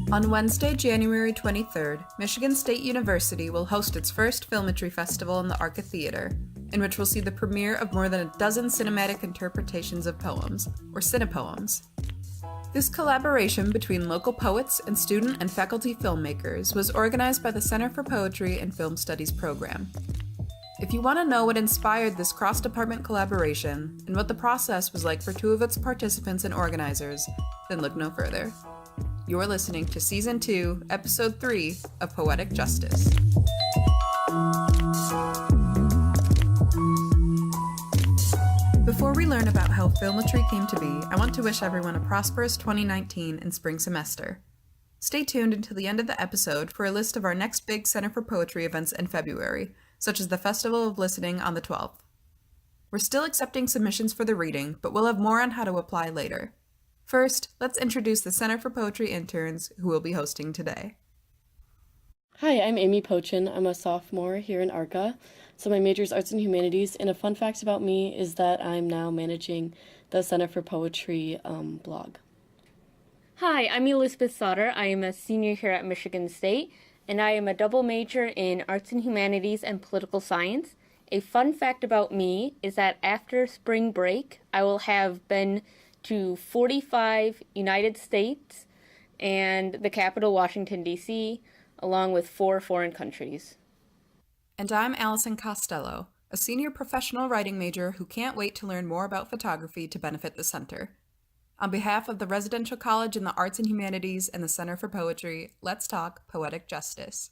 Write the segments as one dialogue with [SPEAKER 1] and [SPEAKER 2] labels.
[SPEAKER 1] On Wednesday, January 23rd, Michigan State University will host its first Filmetry Festival in the RCAH Theater, in which we'll see the premiere of more than a dozen cinematic interpretations of poems, or cinepoems. This collaboration between local poets and student and faculty filmmakers was organized by the Center for Poetry and Film Studies program. If you want to know what inspired this cross-department collaboration and what the process was like for two of its participants and organizers, then look no further. You're listening to Season 2, Episode 3 of Poetic Justice. Before we learn about how Filmetry came to be, I want to wish everyone a prosperous 2019 and spring semester. Stay tuned until the end of the episode for a list of our next big Center for Poetry events in February, such as the Festival of Listening on the 12th. We're still accepting submissions for the reading, but we'll have more on how to apply later. First, let's introduce the Center for Poetry interns who will be hosting today.
[SPEAKER 2] Hi, I'm Amy Potchen. I'm a sophomore here in RCAH. So my major is Arts and Humanities, and a fun fact about me is that I'm now managing the Center for Poetry blog.
[SPEAKER 3] Hi, I'm Elizabeth Sauter. I am a senior here at Michigan State, and I am a double major in Arts and Humanities and Political Science. A fun fact about me is that after spring break, I will have been to 45 United States and the capital, Washington, D.C., along with 4 foreign countries.
[SPEAKER 1] And I'm Allison Costello, a senior professional writing major who can't wait to learn more about photography to benefit the center. On behalf of the Residential College in the Arts and Humanities and the Center for Poetry, let's talk poetic justice.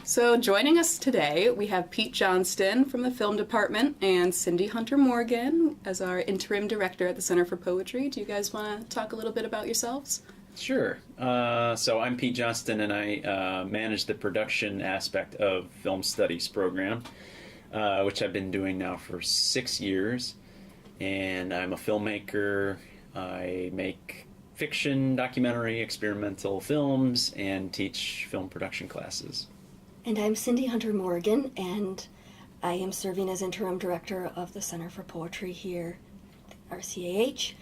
[SPEAKER 4] So joining us today, we have Pete Johnston from the Film Department and Cindy Hunter-Morgan as our interim director at the Center for Poetry. Do you guys want to talk a little bit about yourselves?
[SPEAKER 5] Sure. So I'm Pete Johnston, and I manage the production aspect of Film Studies program, which I've been doing now for 6 years. And I'm a filmmaker. I make fiction, documentary, experimental films, and teach film production classes.
[SPEAKER 6] And I'm Cindy Hunter-Morgan, and I am serving as interim director of the Center for Poetry here at RCAH.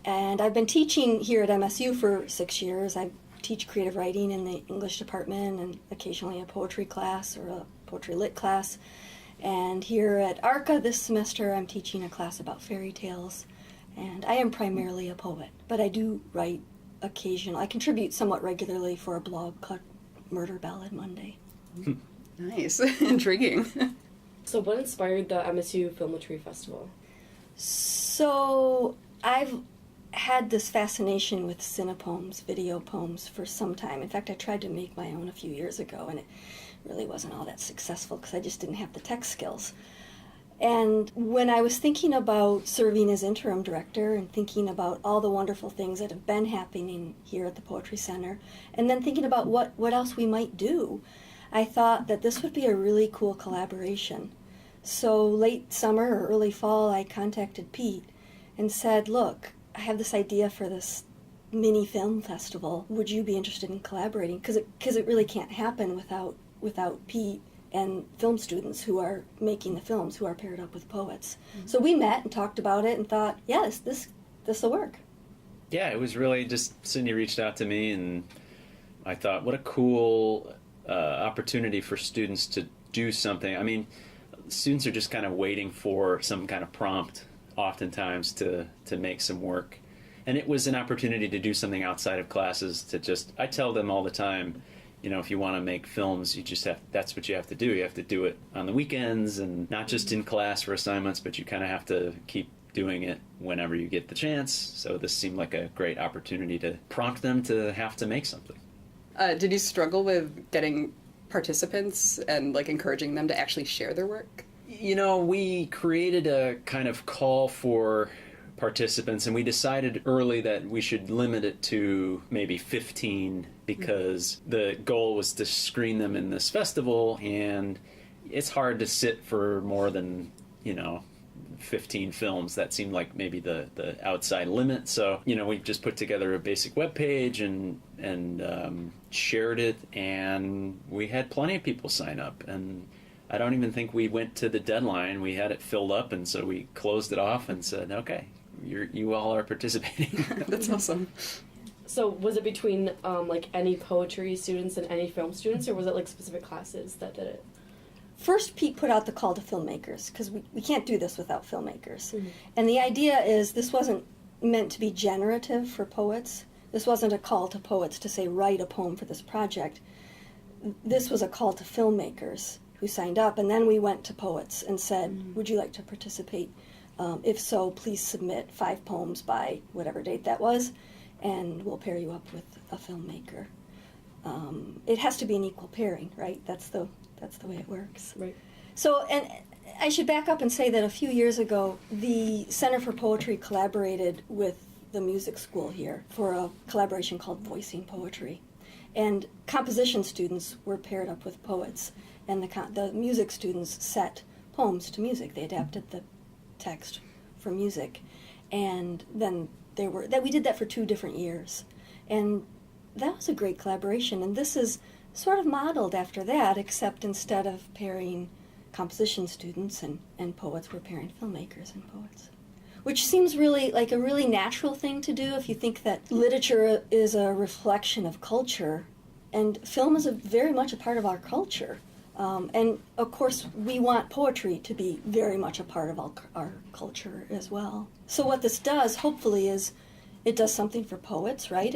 [SPEAKER 6] And I've been teaching here at MSU for 6 years. I teach creative writing in the English department and occasionally a poetry class or a poetry lit class. And here at ARCA this semester, I'm teaching a class about fairy tales. And I am primarily a poet, but I do write occasionally. I contribute somewhat regularly for a blog called Murder Ballad Monday.
[SPEAKER 4] Nice. Intriguing.
[SPEAKER 2] So what inspired the MSU Filmetry Festival?
[SPEAKER 6] So I've had this fascination with cinepoems, video poems, for some time. In fact, I tried to make my own a few years ago, and it really wasn't all that successful because I just didn't have the tech skills. And when I was thinking about serving as interim director and thinking about all the wonderful things that have been happening here at the Poetry Center, and then thinking about what else we might do, I thought that this would be a really cool collaboration. So late summer or early fall, I contacted Pete and said, look, I have this idea for this mini film festival. Would you be interested in collaborating? Because it really can't happen without Pete and film students who are making the films, who are paired up with poets. Mm-hmm. So we met and talked about it and thought, yes, this will work.
[SPEAKER 5] Yeah, it was really just Cindy reached out to me, and I thought, what a cool opportunity for students to do something. I mean, students are just kind of waiting for some kind of prompt oftentimes to make some work. And it was an opportunity to do something outside of classes, I tell them all the time, you know, if you want to make films, that's what you have to do. You have to do it on the weekends and not just in class for assignments, but you kind of have to keep doing it whenever you get the chance. So this seemed like a great opportunity to prompt them to have to make something.
[SPEAKER 4] Did you struggle with getting participants and encouraging them to actually share their work?
[SPEAKER 5] You know, we created a kind of call for participants, and we decided early that we should limit it to maybe 15 because the goal was to screen them in this festival, and it's hard to sit for more than, 15 films. That seemed like maybe the outside limit. So, we just put together a basic web page and shared it, and we had plenty of people sign up. And I don't even think we went to the deadline. We had it filled up, and so we closed it off and said, okay, you all are participating.
[SPEAKER 4] That's awesome.
[SPEAKER 2] So was it between like any poetry students and any film students, or was it like specific classes that did it?
[SPEAKER 6] First, Pete put out the call to filmmakers, because we can't do this without filmmakers. And the idea is this wasn't meant to be generative for poets. This wasn't a call to poets to say, write a poem for this project. This was a call to filmmakers who signed up, and then we went to poets and said, would you like to participate? If so, please submit 5 poems by whatever date that was, and we'll pair you up with a filmmaker. It has to be an equal pairing, right? That's the way it works.
[SPEAKER 2] Right.
[SPEAKER 6] So, and I should back up and say that a few years ago, the Center for Poetry collaborated with the music school here for a collaboration called Voicing Poetry. And composition students were paired up with poets, and the music students set poems to music. They adapted the text for music. And then we did that for 2 different years. And that was a great collaboration, and this is sort of modeled after that, except instead of pairing composition students and poets, we're pairing filmmakers and poets. Which seems really like a really natural thing to do if you think that literature is a reflection of culture, and film is very much a part of our culture. And of course, we want poetry to be very much a part of our culture as well. So what this does, hopefully, is it does something for poets, right?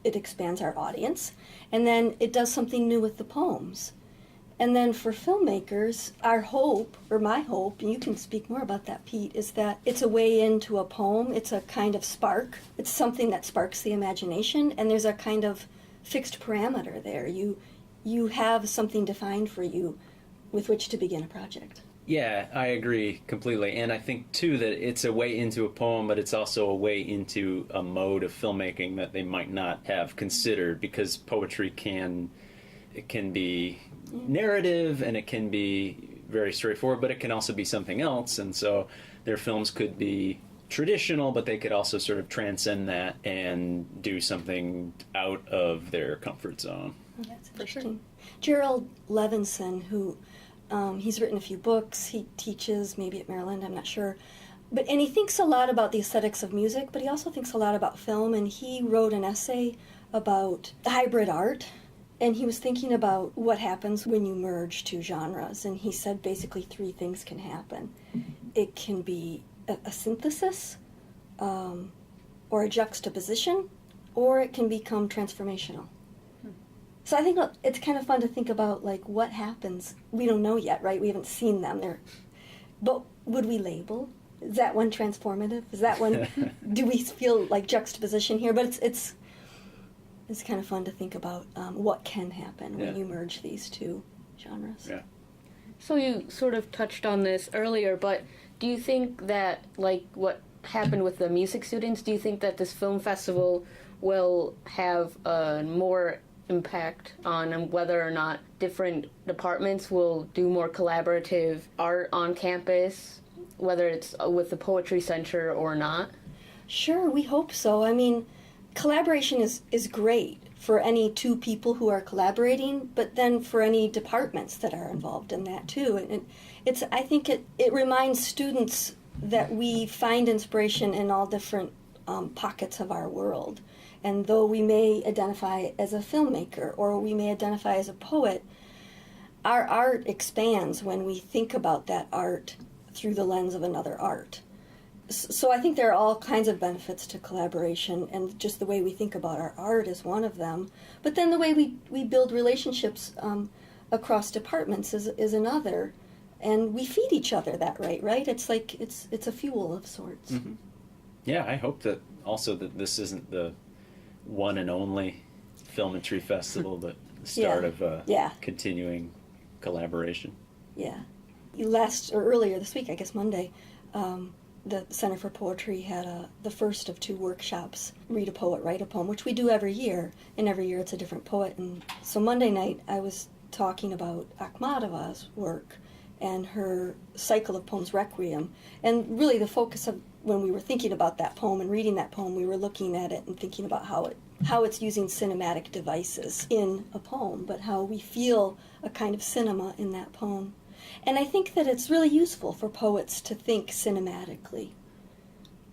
[SPEAKER 6] It expands our audience, and then it does something new with the poems. And then for filmmakers, our hope, or my hope, and you can speak more about that, Pete, is that it's a way into a poem. It's a kind of spark. It's something that sparks the imagination, and there's a kind of fixed parameter there. You have something defined for you with which to begin a project.
[SPEAKER 5] Yeah, I agree completely. And I think, too, that it's a way into a poem, but it's also a way into a mode of filmmaking that they might not have considered, because poetry can be narrative, and it can be very straightforward, but it can also be something else. And so their films could be traditional, but they could also sort of transcend that and do something out of their comfort zone.
[SPEAKER 6] That's interesting. Gerald Levinson, who he's written a few books, he teaches maybe at Maryland, I'm not sure. And he thinks a lot about the aesthetics of music, but he also thinks a lot about film, and he wrote an essay about hybrid art, and he was thinking about what happens when you merge 2 genres, and he said basically 3 things can happen. It can be a synthesis, or a juxtaposition, or it can become transformational. So I think it's kind of fun to think about, like, what happens. We don't know yet, right? We haven't seen them there. But would we label? Is that one transformative? Is that one, do we feel like juxtaposition here? But it's kind of fun to think about what can happen when you merge these 2 genres.
[SPEAKER 5] Yeah.
[SPEAKER 3] So you sort of touched on this earlier, but do you think that, like what happened with the music students, do you think that this film festival will have more impact on whether or not different departments will do more collaborative art on campus, whether it's with the Poetry Center or not?
[SPEAKER 6] Sure, we hope so. I mean, collaboration is great for any 2 people who are collaborating, but then for any departments that are involved in that too. And I think it reminds students that we find inspiration in all different pockets of our world. And though we may identify as a filmmaker or we may identify as a poet, our art expands when we think about that art through the lens of another art. So I think there are all kinds of benefits to collaboration, and just the way we think about our art is one of them. But then the way we build relationships across departments is another. And we feed each other that way, right? It's like it's a fuel of sorts.
[SPEAKER 5] Mm-hmm. Yeah, I hope that also that this isn't the one and only Filmetry Festival, but the start of continuing collaboration.
[SPEAKER 6] Yeah. Earlier this week, I guess Monday, the Center for Poetry had the first of 2 workshops, Read a Poet, Write a Poem, which we do every year, and every year it's a different poet. And so Monday night I was talking about Akhmatova's work and her cycle of poems, Requiem. And really the focus of when we were thinking about that poem and reading that poem, we were looking at it and thinking about how it's using cinematic devices in a poem, but how we feel a kind of cinema in that poem. And I think that it's really useful for poets to think cinematically.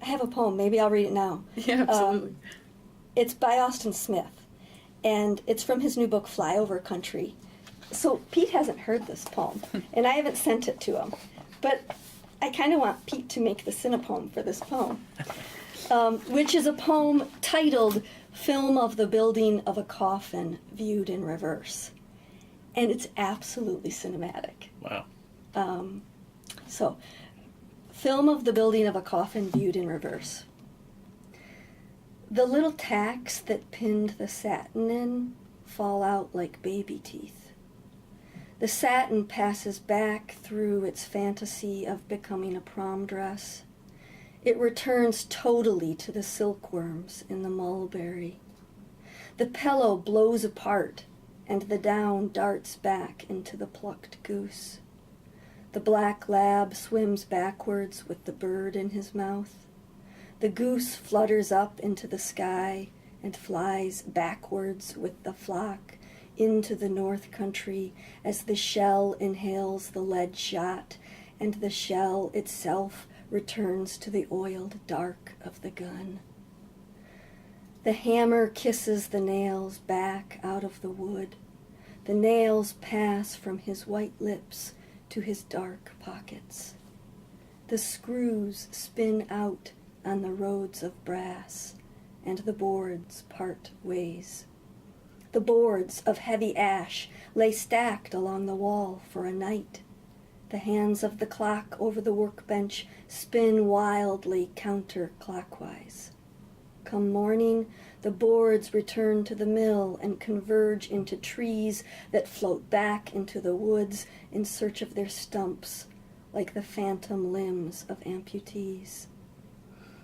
[SPEAKER 6] I have a poem, maybe I'll read it now.
[SPEAKER 4] Yeah, absolutely.
[SPEAKER 6] It's by Austin Smith, and it's from his new book, Flyover Country. So Pete hasn't heard this poem, and I haven't sent it to him. But I kind of want Pete to make the cinepoem for this poem, which is a poem titled Film of the Building of a Coffin Viewed in Reverse. And it's absolutely cinematic.
[SPEAKER 5] Wow.
[SPEAKER 6] So, Film of the Building of a Coffin Viewed in Reverse. The little tacks that pinned the satin in fall out like baby teeth. The satin passes back through its fantasy of becoming a prom dress. It returns totally to the silkworms in the mulberry. The pillow blows apart, and the down darts back into the plucked goose. The black lab swims backwards with the bird in his mouth. The goose flutters up into the sky and flies backwards with the flock into the north country as the shell inhales the lead shot and the shell itself returns to the oiled dark of the gun. The hammer kisses the nails back out of the wood. The nails pass from his white lips to his dark pockets. The screws spin out on the roads of brass, and the boards part ways. The boards of heavy ash lay stacked along the wall for a night. The hands of the clock over the workbench spin wildly counterclockwise. Come morning, the boards return to the mill and converge into trees that float back into the woods in search of their stumps, like the phantom limbs of amputees.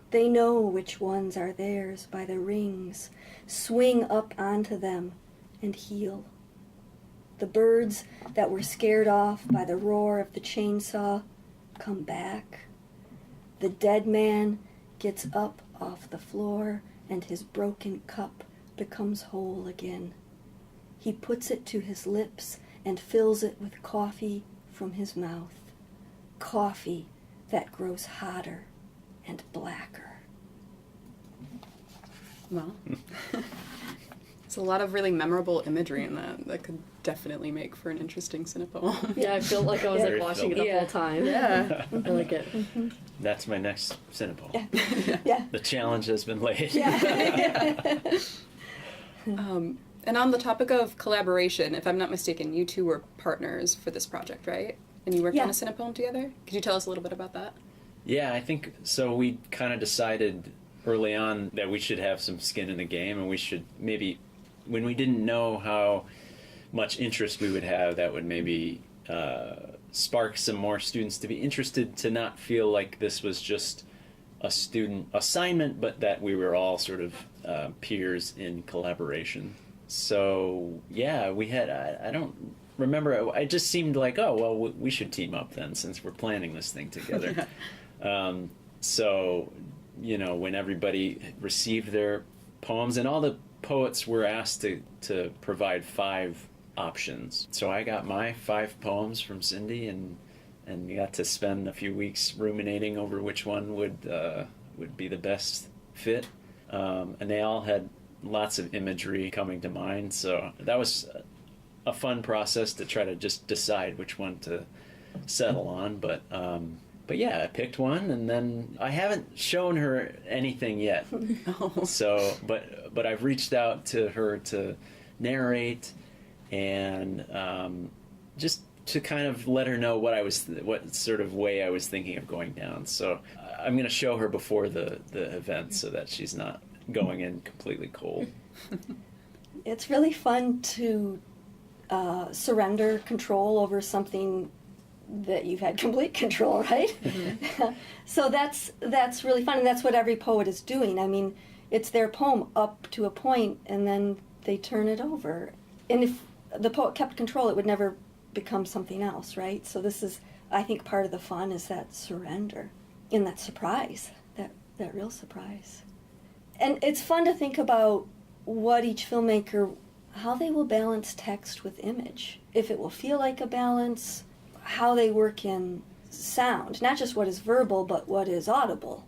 [SPEAKER 6] They know which ones are theirs by the rings, swing up onto them, and heal. The birds that were scared off by the roar of the chainsaw come back. The dead man gets up off the floor, and his broken cup becomes whole again. He puts it to his lips and fills it with coffee from his mouth. Coffee that grows hotter and blacker.
[SPEAKER 4] Well, there's a lot of really memorable imagery in that could definitely make for an interesting cinepoem.
[SPEAKER 2] Yeah, I feel like I was like watching it the whole time.
[SPEAKER 4] Yeah.
[SPEAKER 2] I like it.
[SPEAKER 5] That's my next cinepoem.
[SPEAKER 6] Yeah. Yeah.
[SPEAKER 5] The challenge has been laid.
[SPEAKER 6] Yeah.
[SPEAKER 4] And on the topic of collaboration, if I'm not mistaken, you two were partners for this project, right? And you worked on a cinepoem together? Could you tell us a little bit about that?
[SPEAKER 5] Yeah, I think so. We kind of decided early on that we should have some skin in the game, and we should maybe, when we didn't know how much interest we would have, that would maybe spark some more students to be interested, to not feel like this was just a student assignment, but that we were all sort of peers in collaboration. So yeah, we had, I don't remember, it just seemed like, oh, well, we should team up then, since we're planning this thing together. So, you know, when everybody received their poems, and all the poets were asked to provide 5 options. So I got my 5 poems from Cindy, and got to spend a few weeks ruminating over which one would be the best fit. And they all had lots of imagery coming to mind, so that was a fun process to try to just decide which one to settle on. But yeah, I picked one, and then I haven't shown her anything yet. So, but I've reached out to her to narrate, and just to kind of let her know what sort of way I was thinking of going down. So I'm going to show her before the event, so that she's not going in completely cold.
[SPEAKER 6] It's really fun to surrender control over something that you've had complete control, right? Mm-hmm. So that's really fun, and that's what every poet is doing. I mean, it's their poem up to a point, and then they turn it over. And if the poet kept control, it would never become something else, right? So this is, I think, part of the fun is that surrender and that surprise, that real surprise. And it's fun to think about what each filmmaker, how they will balance text with image. If it will feel like a balance, how they work in sound, not just what is verbal, but what is audible.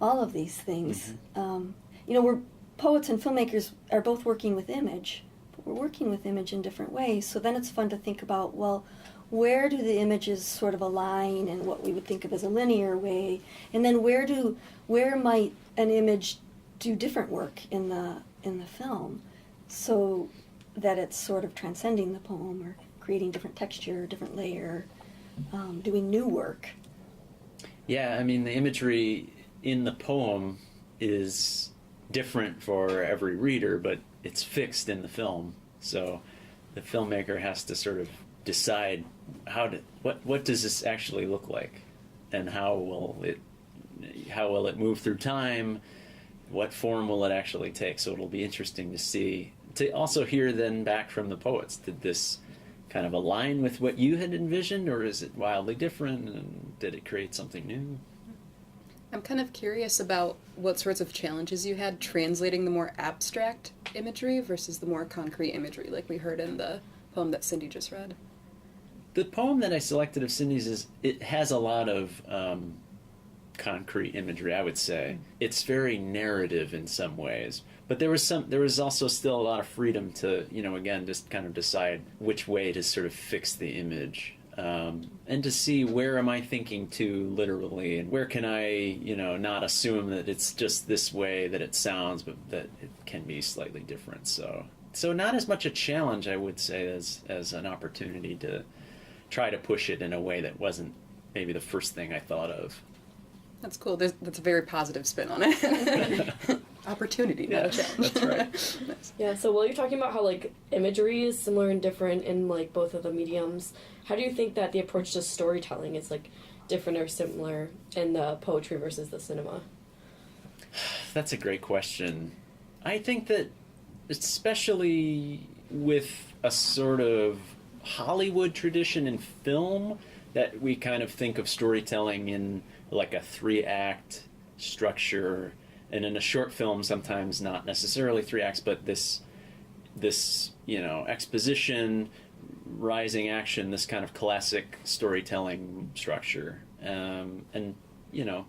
[SPEAKER 6] All of these things.
[SPEAKER 5] Mm-hmm.
[SPEAKER 6] You know, poets and filmmakers are both working with image, but we're working with image in different ways. So then it's fun to think about, well, where do the images sort of align in what we would think of as a linear way, and then where might an image do different work in the film, so that it's sort of transcending the poem or creating different texture, different layer, doing new work.
[SPEAKER 5] Yeah, I mean, the imagery in the poem is different for every reader, but it's fixed in the film. So the filmmaker has to sort of decide what does this actually look like, and how will it move through time, what form will it actually take. So it'll be interesting to also hear then back from the poets. Did this kind of align with what you had envisioned, or is it wildly different, and did it create something new?
[SPEAKER 4] I'm kind of curious about what sorts of challenges you had translating the more abstract imagery versus the more concrete imagery, like we heard in the poem that Cindy just read.
[SPEAKER 5] The poem that I selected of Cindy's it has a lot of concrete imagery, I would say. It's very narrative in some ways, but there was also still a lot of freedom to, again, just kind of decide which way to sort of fix the image, and to see where am I thinking too literally, and where can I, not assume that it's just this way that it sounds, but that it can be slightly different. So not as much a challenge, I would say, as an opportunity to try to push it in a way that wasn't maybe the first thing I thought of.
[SPEAKER 4] That's cool. That's a very positive spin on it. Opportunity, not a challenge.
[SPEAKER 5] That's right.
[SPEAKER 4] Nice.
[SPEAKER 2] Yeah, so while you're talking about how, like, imagery is similar and different in, like, both of the mediums, how do you think that the approach to storytelling is, like, different or similar in the poetry versus the cinema?
[SPEAKER 5] That's a great question. I think that, especially with a sort of Hollywood tradition in film, that we kind of think of storytelling in like a 3-act structure, and in a short film sometimes not necessarily 3 acts, but this exposition, rising action, this kind of classic storytelling structure, and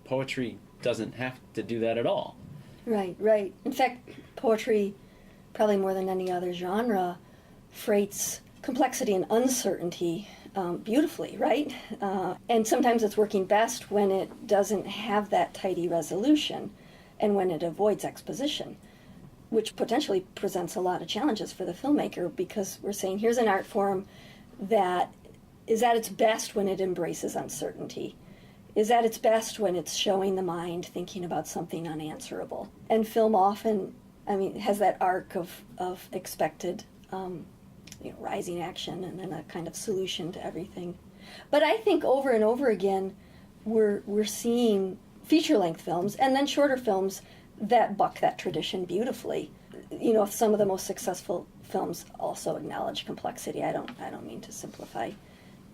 [SPEAKER 5] poetry doesn't have to do that at all.
[SPEAKER 6] Right. In fact, poetry, probably more than any other genre, freights complexity and uncertainty beautifully, right? And sometimes it's working best when it doesn't have that tidy resolution and when it avoids exposition, which potentially presents a lot of challenges for the filmmaker, because we're saying here's an art form that is at its best when it embraces uncertainty, is at its best when it's showing the mind thinking about something unanswerable. And film often, has that arc of expected rising action and then a kind of solution to everything. But I think over and over again, we're seeing feature-length films and then shorter films that buck that tradition beautifully. Some of the most successful films also acknowledge complexity. I don't mean to simplify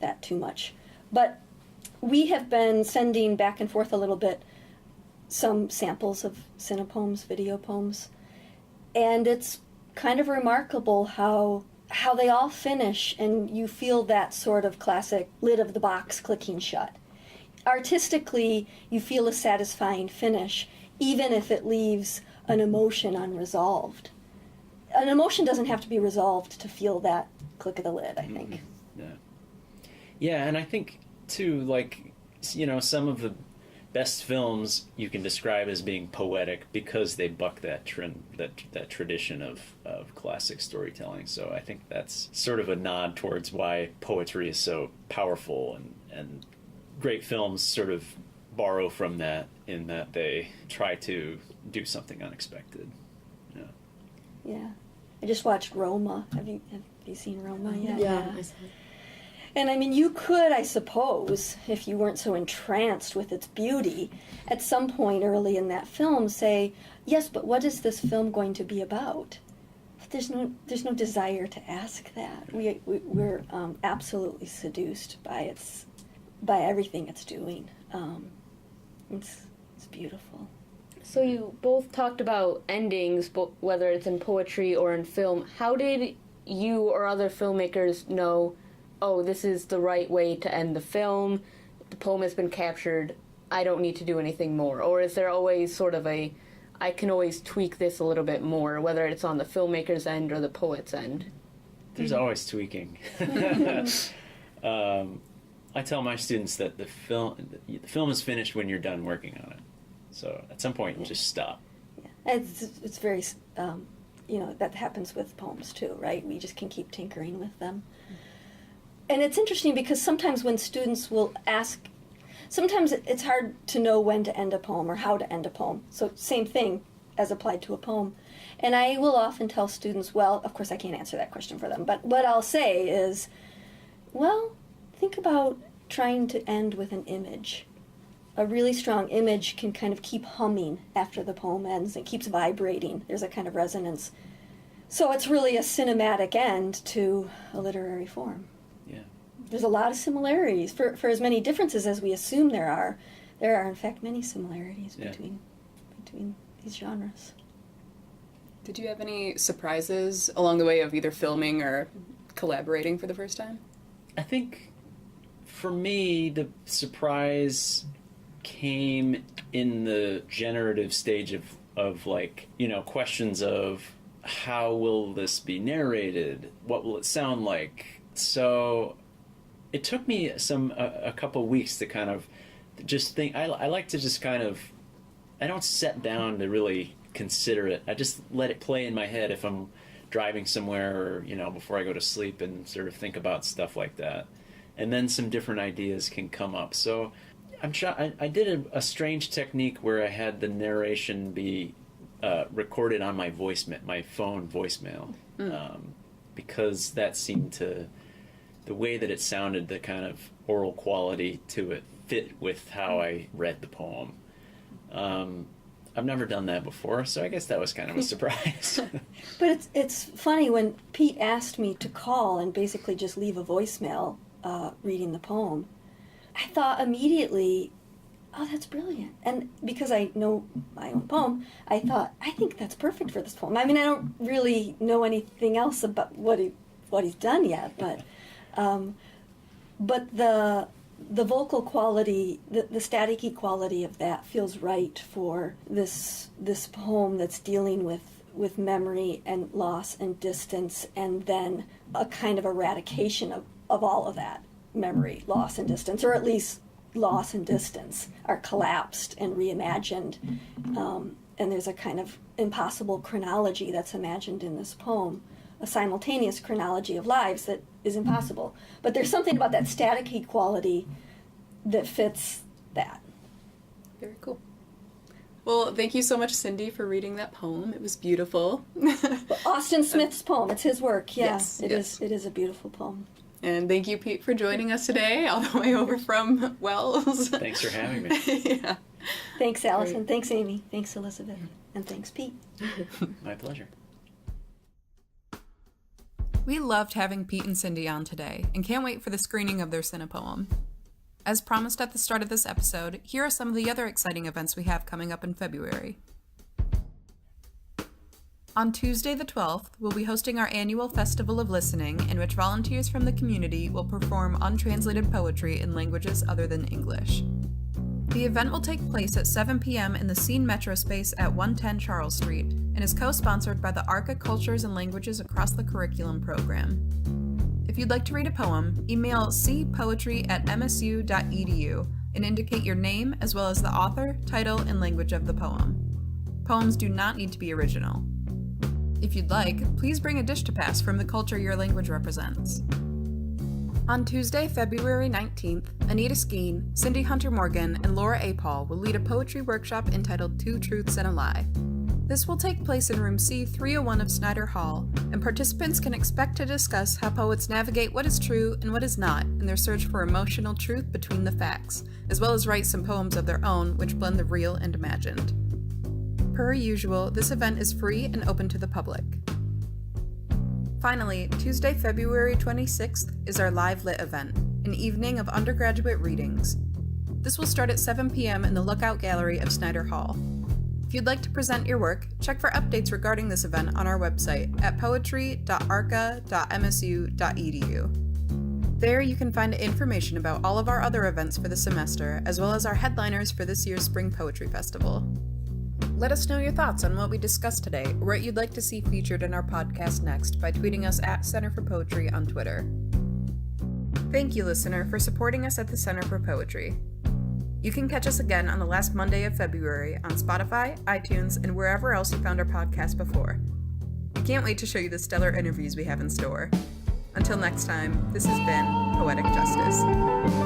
[SPEAKER 6] that too much. But we have been sending back and forth a little bit some samples of cinepoems, video poems, and it's kind of remarkable how they all finish and you feel that sort of classic lid of the box clicking shut. Artistically, you feel a satisfying finish, even if it leaves an emotion unresolved. An emotion doesn't have to be resolved to feel that click of the lid, I think.
[SPEAKER 5] Yeah, and I think, too, some of the best films you can describe as being poetic because they buck that trend, that tradition of classic storytelling. So I think that's sort of a nod towards why poetry is so powerful, and great films sort of borrow from that in that they try to do something unexpected.
[SPEAKER 6] Yeah. I just watched Roma. Have you seen Roma yet?
[SPEAKER 2] Yeah. I saw it.
[SPEAKER 6] And you could, I suppose, if you weren't so entranced with its beauty, at some point early in that film say, yes, but what is this film going to be about? But there's no desire to ask that. We're absolutely seduced by everything it's doing. It's beautiful.
[SPEAKER 3] So you both talked about endings, whether it's in poetry or in film. How did you or other filmmakers know, oh, this is the right way to end the film, the poem has been captured, I don't need to do anything more? Or is there always sort of a, I can always tweak this a little bit more, whether it's on the filmmaker's end or the poet's end.
[SPEAKER 5] There's always tweaking. I tell my students that the film is finished when you're done working on it. So at some point, just stop.
[SPEAKER 6] Yeah. It's very, that happens with poems too, right? We just can keep tinkering with them. And it's interesting because sometimes when students will ask, sometimes it's hard to know when to end a poem or how to end a poem. So same thing as applied to a poem. And I will often tell students, well, of course I can't answer that question for them, but what I'll say is, well, think about trying to end with an image. A really strong image can kind of keep humming after the poem ends. It keeps vibrating. There's a kind of resonance. So it's really a cinematic end to a literary form.
[SPEAKER 5] Yeah.
[SPEAKER 6] There's a lot of similarities. For as many differences as we assume there are in fact many similarities between these genres.
[SPEAKER 4] Did you have any surprises along the way of either filming or collaborating for the first time?
[SPEAKER 5] I think for me, the surprise came in the generative stage of like, questions of how will this be narrated? What will it sound like? So it took me a couple weeks to kind of just think. I like to just kind of, I don't sit down to really consider it. I just let it play in my head if I'm driving somewhere or, before I go to sleep, and sort of think about stuff like that. And then some different ideas can come up. So I did a strange technique where I had the narration be recorded on my phone voicemail, because that seemed to, the way that it sounded, the kind of oral quality to it fit with how I read the poem. I've never done that before, so I guess that was kind of a surprise.
[SPEAKER 6] But it's funny, when Pete asked me to call and basically just leave a voicemail reading the poem, I thought immediately, oh, that's brilliant. And because I know my own poem, I thought, I think that's perfect for this poem. I mean, I don't really know anything else about what he's done yet, but the vocal quality, the static-y quality of that feels right for this poem that's dealing with memory and loss and distance, and then a kind of eradication of all of that memory, loss, and distance, or at least loss and distance are collapsed and reimagined. And there's a kind of impossible chronology that's imagined in this poem, a simultaneous chronology of lives that is impossible. But there's something about that static quality that fits that.
[SPEAKER 4] Very cool. Well, thank you so much, Cindy, for reading that poem. It was beautiful.
[SPEAKER 6] Austin Smith's poem. It's his work. Yeah,
[SPEAKER 4] yes,
[SPEAKER 6] it is a beautiful poem.
[SPEAKER 4] And thank you, Pete, for joining us today, all the way over from Wells.
[SPEAKER 5] Thanks for having me.
[SPEAKER 4] Yeah.
[SPEAKER 6] Thanks, Allison. Great. Thanks, Amy. Thanks, Elizabeth. And thanks, Pete.
[SPEAKER 5] My pleasure.
[SPEAKER 1] We loved having Pete and Cindy on today, and can't wait for the screening of their cinepoem. As promised at the start of this episode, here are some of the other exciting events we have coming up in February. On Tuesday the 12th, we'll be hosting our annual Festival of Listening, in which volunteers from the community will perform untranslated poetry in languages other than English. The event will take place at 7 p.m. in the Scene Metro space at 110 Charles Street, and is co-sponsored by the RCAH Cultures and Languages Across the Curriculum program. If you'd like to read a poem, email cpoetry@msu.edu and indicate your name as well as the author, title, and language of the poem. Poems do not need to be original. If you'd like, please bring a dish to pass from the culture your language represents. On Tuesday, February 19th, Anita Skeen, Cindy Hunter Morgan, and Laura A. Paul will lead a poetry workshop entitled Two Truths and a Lie. This will take place in room C301 of Snyder Hall, and participants can expect to discuss how poets navigate what is true and what is not in their search for emotional truth between the facts, as well as write some poems of their own which blend the real and imagined. Per usual, this event is free and open to the public. Finally, Tuesday, February 26th is our Live Lit event, an evening of undergraduate readings. This will start at 7 p.m. in the Lookout Gallery of Snyder Hall. If you'd like to present your work, check for updates regarding this event on our website at poetry.arca.msu.edu. There you can find information about all of our other events for the semester, as well as our headliners for this year's Spring Poetry Festival. Let us know your thoughts on what we discussed today or what you'd like to see featured in our podcast next by tweeting us at Center for Poetry on Twitter. Thank you, listener, for supporting us at the Center for Poetry. You can catch us again on the last Monday of February on Spotify, iTunes, and wherever else you found our podcast before. We can't wait to show you the stellar interviews we have in store. Until next time, this has been Poetic Justice.